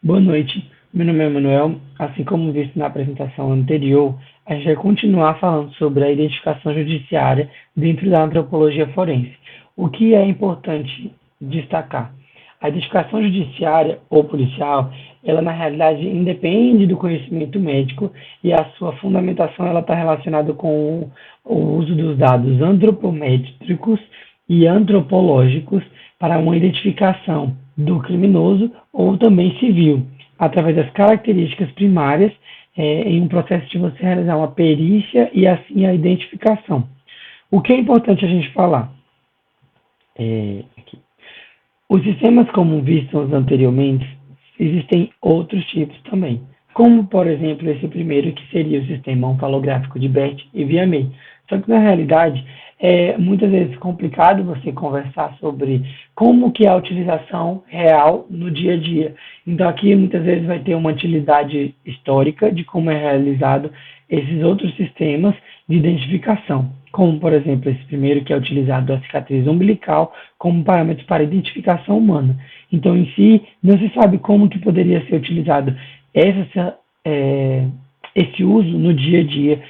Boa noite, meu nome é Manuel. Assim como visto na apresentação anterior, a gente vai continuar falando sobre a identificação judiciária dentro da antropologia forense. O que é importante destacar? A identificação judiciária ou policial, ela na realidade independe do conhecimento médico e a sua fundamentação ela está relacionada com o uso dos dados antropométricos e antropológicos para uma identificação do criminoso ou também civil, através das características primárias em um processo de você realizar uma perícia e assim a identificação. O que é importante a gente falar? Aqui. Os sistemas como vistos anteriormente, existem outros tipos também, como por exemplo esse primeiro que seria o sistema oncolográfico de Bert e Vianney. Só que na realidade é muitas vezes complicado você conversar sobre como que é a utilização real no dia a dia. Então aqui muitas vezes vai ter uma utilidade histórica de como é realizado esses outros sistemas de identificação, como por exemplo esse primeiro que é utilizado a cicatriz umbilical como parâmetro para identificação humana. Então em si não se sabe como que poderia ser utilizado esse uso no dia a dia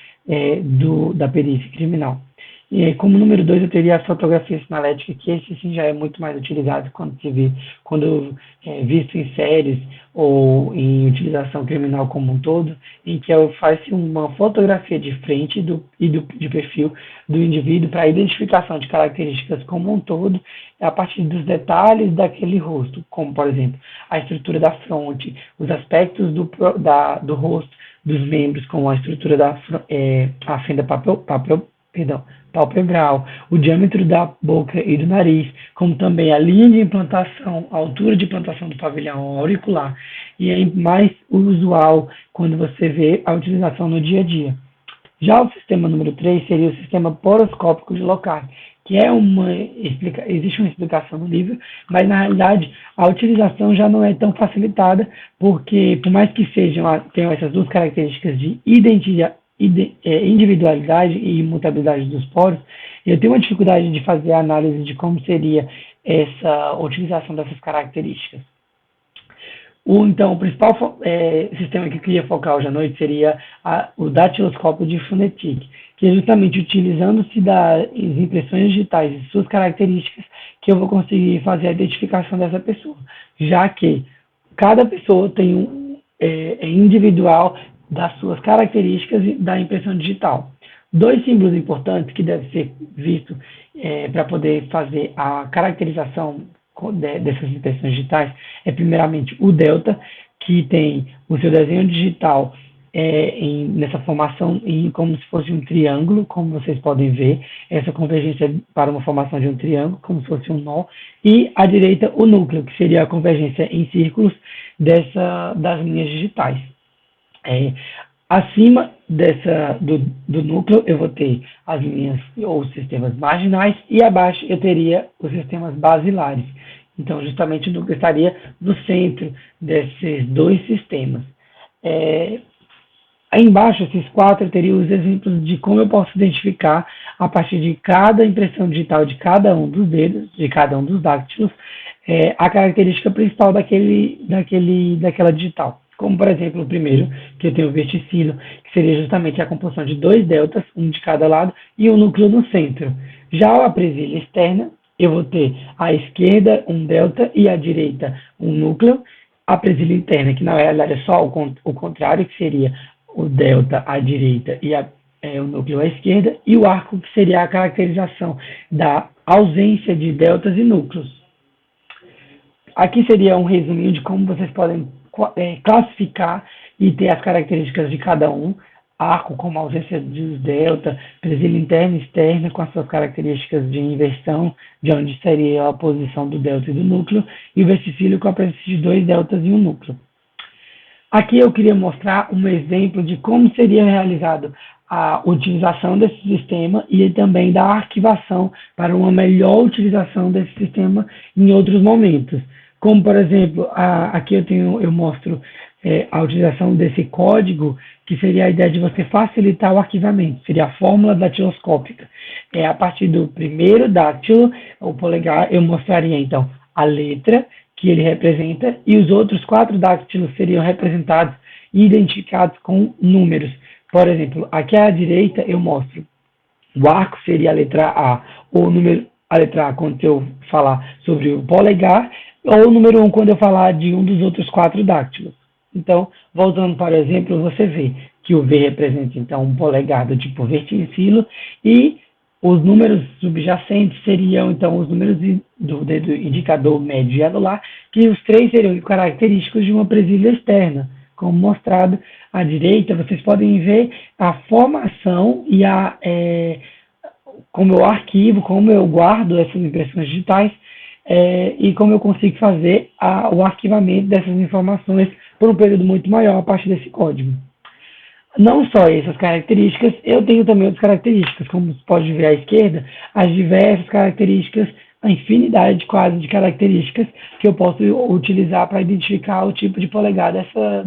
da perícia criminal. E como número 2 eu teria a fotografia sinalética, que esse sim já é muito mais utilizado quando se vê, quando visto em séries ou em utilização criminal como um todo, em que faz uma fotografia de frente de perfil do indivíduo para a identificação de características como um todo, a partir dos detalhes daquele rosto, como por exemplo a estrutura da fronte, os aspectos do rosto, dos membros, como a estrutura a fenda palpebral, o diâmetro da boca e do nariz, como também a linha de implantação, a altura de implantação do pavilhão auricular, e é mais usual quando você vê a utilização no dia a dia. Já o sistema número 3 seria o sistema poroscópico de Locke, que existe uma explicação no livro, mas na realidade a utilização já não é tão facilitada, porque por mais que tenham essas duas características de individualidade e imutabilidade dos poros, eu tenho uma dificuldade de fazer a análise de como seria essa utilização dessas características. Então, o principal sistema que eu queria focar hoje à noite seria o datiloscópio de Funetic, que é justamente utilizando-se das impressões digitais e suas características que eu vou conseguir fazer a identificação dessa pessoa, já que cada pessoa tem é individual das suas características da impressão digital. Dois símbolos importantes que devem ser vistos para poder fazer a caracterização dessas impressões digitais é primeiramente o delta, que tem o seu desenho digital nessa formação como se fosse um triângulo, como vocês podem ver, essa convergência para uma formação de um triângulo, como se fosse um nó, e à direita o núcleo, que seria a convergência em círculos das linhas digitais. Acima do núcleo eu vou ter as linhas ou os sistemas marginais e abaixo eu teria os sistemas basilares. Então, justamente o núcleo estaria no centro desses dois sistemas. Aí embaixo, esses quatro, eu teria os exemplos de como eu posso identificar, a partir de cada impressão digital de cada um dos dedos, de cada um dos dáctilos, a característica principal daquela digital. Como, por exemplo, o primeiro, que eu tenho o verticilo, que seria justamente a composição de dois deltas, um de cada lado, e um núcleo no centro. Já a presilha externa, eu vou ter à esquerda um delta e à direita um núcleo. A presilha interna, que na realidade é só o contrário, que seria o delta à direita e o núcleo à esquerda, e o arco, que seria a caracterização da ausência de deltas e núcleos. Aqui seria um resuminho de como vocês podem classificar e ter as características de cada um, arco com a ausência dos delta, presilha interna e externa com as suas características de inversão, de onde seria a posição do delta e do núcleo, e o verticílio com a presença de dois deltas e um núcleo. Aqui eu queria mostrar um exemplo de como seria realizado a utilização desse sistema e também da arquivação para uma melhor utilização desse sistema em outros momentos. Como, por exemplo, aqui eu mostro a utilização desse código, que seria a ideia de você facilitar o arquivamento, seria a fórmula datiloscópica. A partir do primeiro dáctilo, o polegar, eu mostraria, então, a letra, que ele representa, e os outros 4 dáctilos seriam representados e identificados com números. Por exemplo, aqui à direita eu mostro o arco seria a letra A, ou a letra A quando eu falar sobre o polegar, ou o número 1 quando eu falar de um dos outros 4 dáctilos. Então, voltando para o exemplo, você vê que o V representa, então, um polegar do tipo verticilo, e os números subjacentes seriam, então, os números do dedo indicador médio e anular, que os 3 seriam característicos de uma presilha externa. Como mostrado à direita, vocês podem ver a formação e como eu arquivo, como eu guardo essas impressões digitais e como eu consigo fazer o arquivamento dessas informações por um período muito maior a partir desse código. Não só essas características, eu tenho também outras características, como você pode ver à esquerda, as diversas características, a infinidade quase de características que eu posso utilizar para identificar o tipo de polegar dessa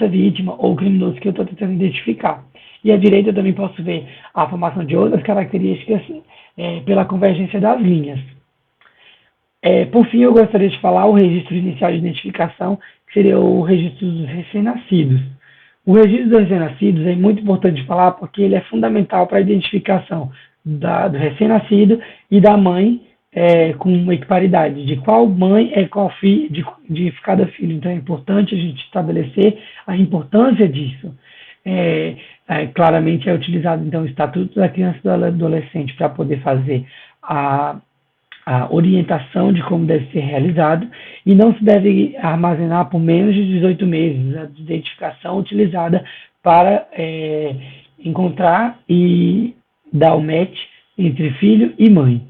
vítima ou criminoso que eu estou tentando identificar. E à direita eu também posso ver a formação de outras características pela convergência das linhas. Por fim, eu gostaria de falar o registro inicial de identificação, que seria o registro dos recém-nascidos. O registro dos recém-nascidos é muito importante de falar porque ele é fundamental para a identificação do recém-nascido e da mãe com uma equiparidade, de qual mãe é qual filho, de cada filho. Então é importante a gente estabelecer a importância disso. Claramente é utilizado então o Estatuto da Criança e do Adolescente para poder fazer a orientação de como deve ser realizado e não se deve armazenar por menos de 18 meses a identificação utilizada para encontrar e dar o match entre filho e mãe.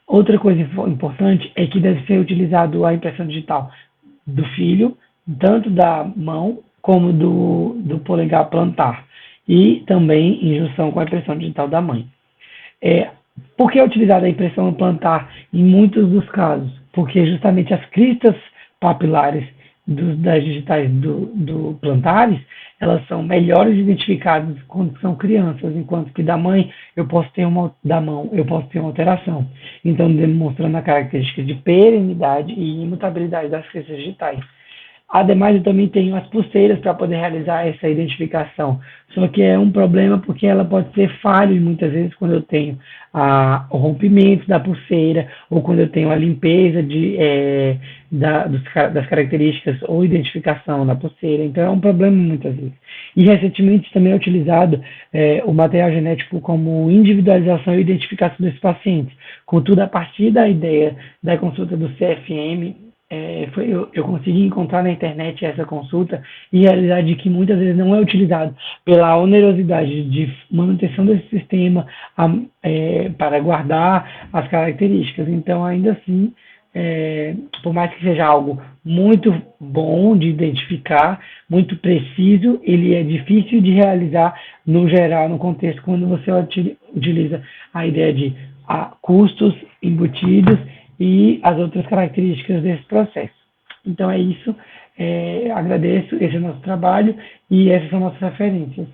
Outra coisa importante é que deve ser utilizado a impressão digital do filho, tanto da mão como do polegar plantar, e também em junção com a impressão digital da mãe. Por que é utilizada a impressão plantar em muitos dos casos? Porque justamente as cristas papilares das digitais do plantares, elas são melhores identificadas quando são crianças, enquanto que da mão eu posso ter uma alteração. Então, demonstrando a característica de perenidade e imutabilidade das cristas digitais. Ademais, eu também tenho as pulseiras para poder realizar essa identificação. Só que é um problema porque ela pode ser falha muitas vezes quando eu tenho o rompimento da pulseira ou quando eu tenho a limpeza das características ou identificação da pulseira. Então, é um problema muitas vezes. E recentemente também é utilizado o material genético como individualização e identificação desses pacientes. Contudo, a partir da ideia da consulta do CFM, eu consegui encontrar na internet essa consulta e a realidade que muitas vezes não é utilizado pela onerosidade de manutenção desse sistema para guardar as características. Então, ainda assim, por mais que seja algo muito bom de identificar, muito preciso, ele é difícil de realizar no geral, no contexto, quando você utiliza a ideia de custos embutidos e as outras características desse processo. Então é isso, agradeço, esse é o nosso trabalho e essas são nossas referências.